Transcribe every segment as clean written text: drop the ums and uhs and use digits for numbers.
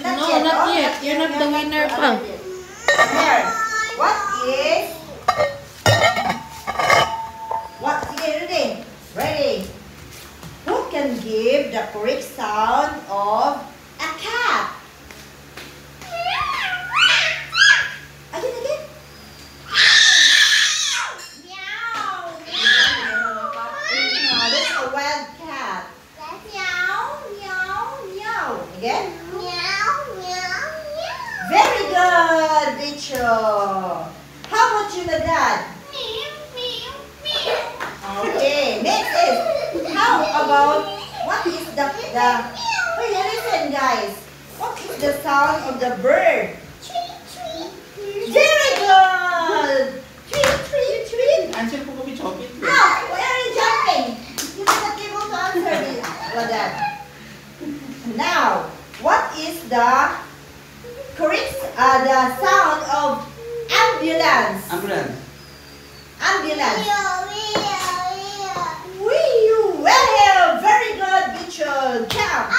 No, not yet. You're not the winner pa. Here. Sige, ready. Who can give the correct sound of a cat? Again. Meow. That's a wild cat. Meow. Again. Very good, Bicho. How about you, Dad? Okay, next is, how about, what is wait, listen guys. What is the sound of the bird? Very good! Tweet. Answer po kami chocolate. Why are you jumping? You are not able to answer this. That. Now, what is the correct, the sound of ambulance? Ambulance. Well, very good, Bicho. Count.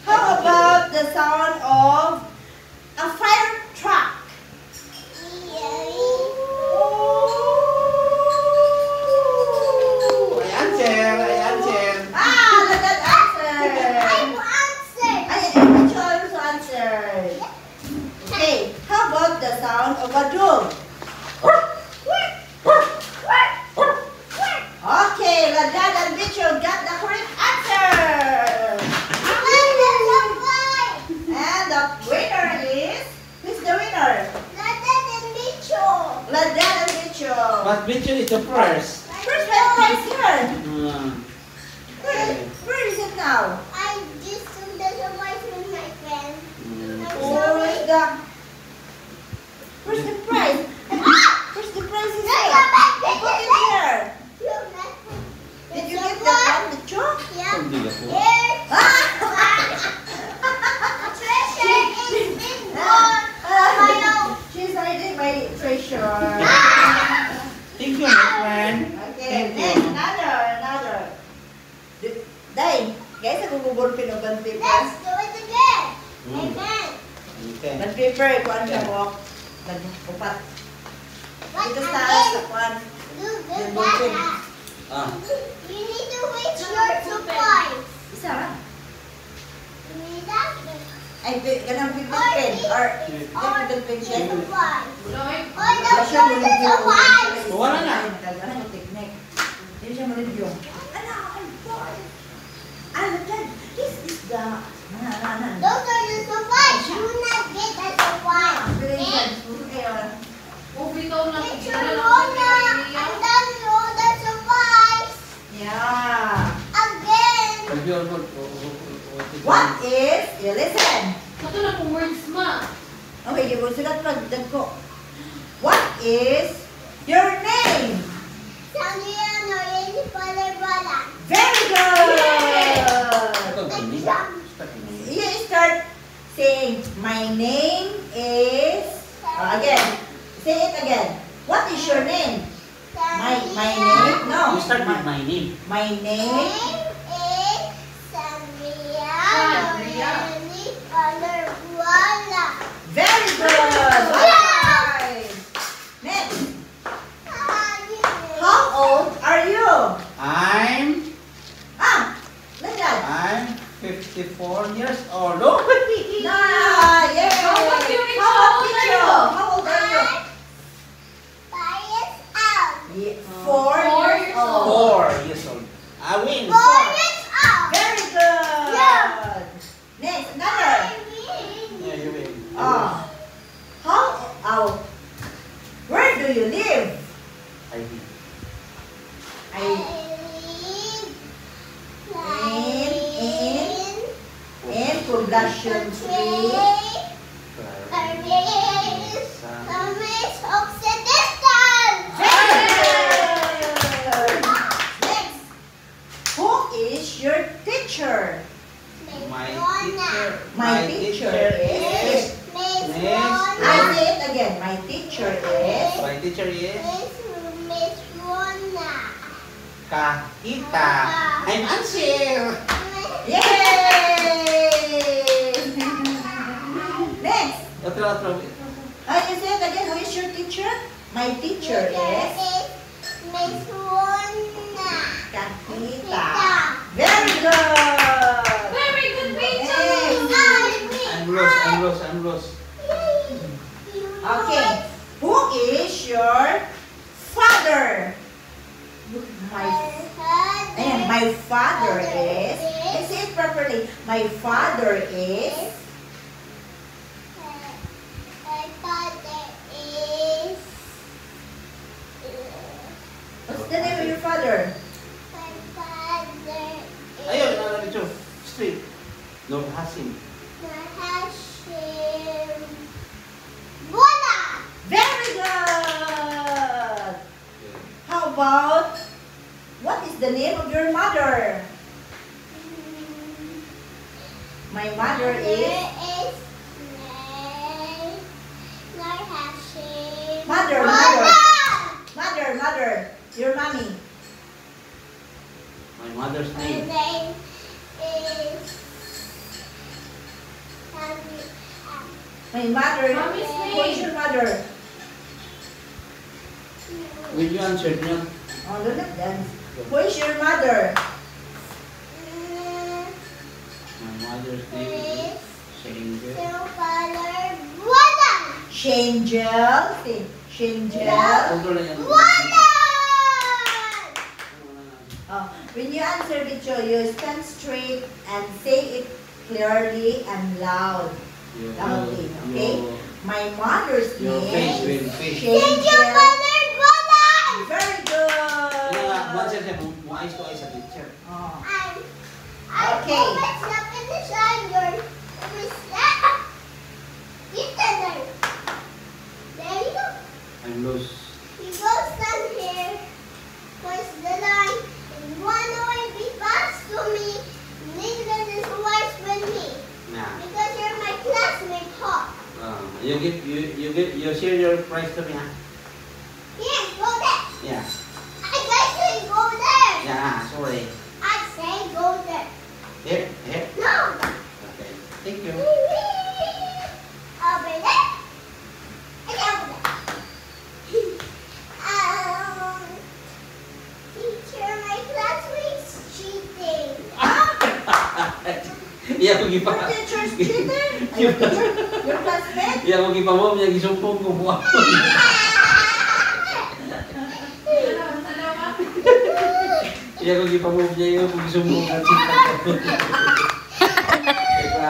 How about the sound of a fire truck? I answer. Let that answer. Bicho also answered. Okay, how about the sound of a dog? Okay, Dad and Bicho got the correct answer. And the winner is, who's the winner? Dad and Bicho. But which is the first? First prize here. Where is it now? Where's the prize? Where's the prize is here? Put it here. Did you get that one, Bicho? Hindi ako. She's hiding my treasure. Thank you, my friend. Okay, Thank next, you. another. Day, guys, ako bubulpin o band paper. Okay. Band paper, ikuan siya mo. Upat. Dito sa taas, akuan. Yung ballpen. You need to reach your supplies. Isa lang. Ay, ganang pipin or pipin siya. Wala na. Ganang yung technique. Hindi siya ma-review. I'm bored. Look at this is the... Those are the supplies. Do not get the supplies. Picture Rona. I'm done with all the supplies. Yeah. Again. What is... Listen. Ito na kung words ma. Okay, give us that pagdag ko. What is your name? Sandria Noreen Palabala. Very good! You start saying, my name is... again. Say it again. What is your name? My name? No. You start with my name. My name? is Sandria Noreen Palabala. Very good! Right. Next. How old are you? I'm Like that. I'm 54 years old. Nah, yeah. How about you, Bicho? How old are you? How old are you? 5 years old. Yeah, 4 years old. 4 years old. I win. 4 years old. Very good. Yeah. Next, another. Yeah, you win. Where do you live? I win. In Poblacion 3. Next, who is your teacher? My teacher is. I say it again. My teacher is. My teacher is Miss Rona. Kahita. I'm answer. Yay! Next. Otro. You said again, who is your teacher? My teacher is Miss Wanda. Kahita. Very good. Very good, Next. Rachel. I'm lost. Okay. Who is your father? My father is. Let's say it properly. My father is. My father is. What's the name of your father? My father is. Ayun, nalala dito. Straight. Nur Hasim. Hashim. Wanda. Very good. How about what is the name of your mother? My mother is. Nur Hashim. Mother. Wanda. Mother. Your mommy. My mother's My name. name is. My mother. Mommy's Who is your mother? Will you answer me? Oh, don't have dance. Who is your mother? My mother's name is Shangel. Shangel. Say, Shangel. Hold on yan. Oh, when you answer Bicho, you stand straight and say it clearly and loudly, okay? My mother's Your face name will face. Shangel. Very good. Answer siya, mo eyes to eyes sa teacher. Oh. Okay. There you go. I'm lost. You go stand here. Cross the line. And run away. Be fast to me. Nicholas is worse than me. Nah. Because you're my classmate, huh? You share your prize to me, ha? Here, go there. Yeah. I say go there. Yeah, sorry. I say go there. Here. No. Okay. Thank you. Over there. And over there. Teacher, my classmate's cheating. Iya ko gipa. Your teacher's cheater? Your teacher? Your classmate? Iya ko gipa mo niya gisumpong ko buwan. Iya ko gipa mo niya yung gisumpong ka chika ko.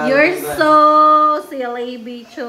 You're so silly, Bicho.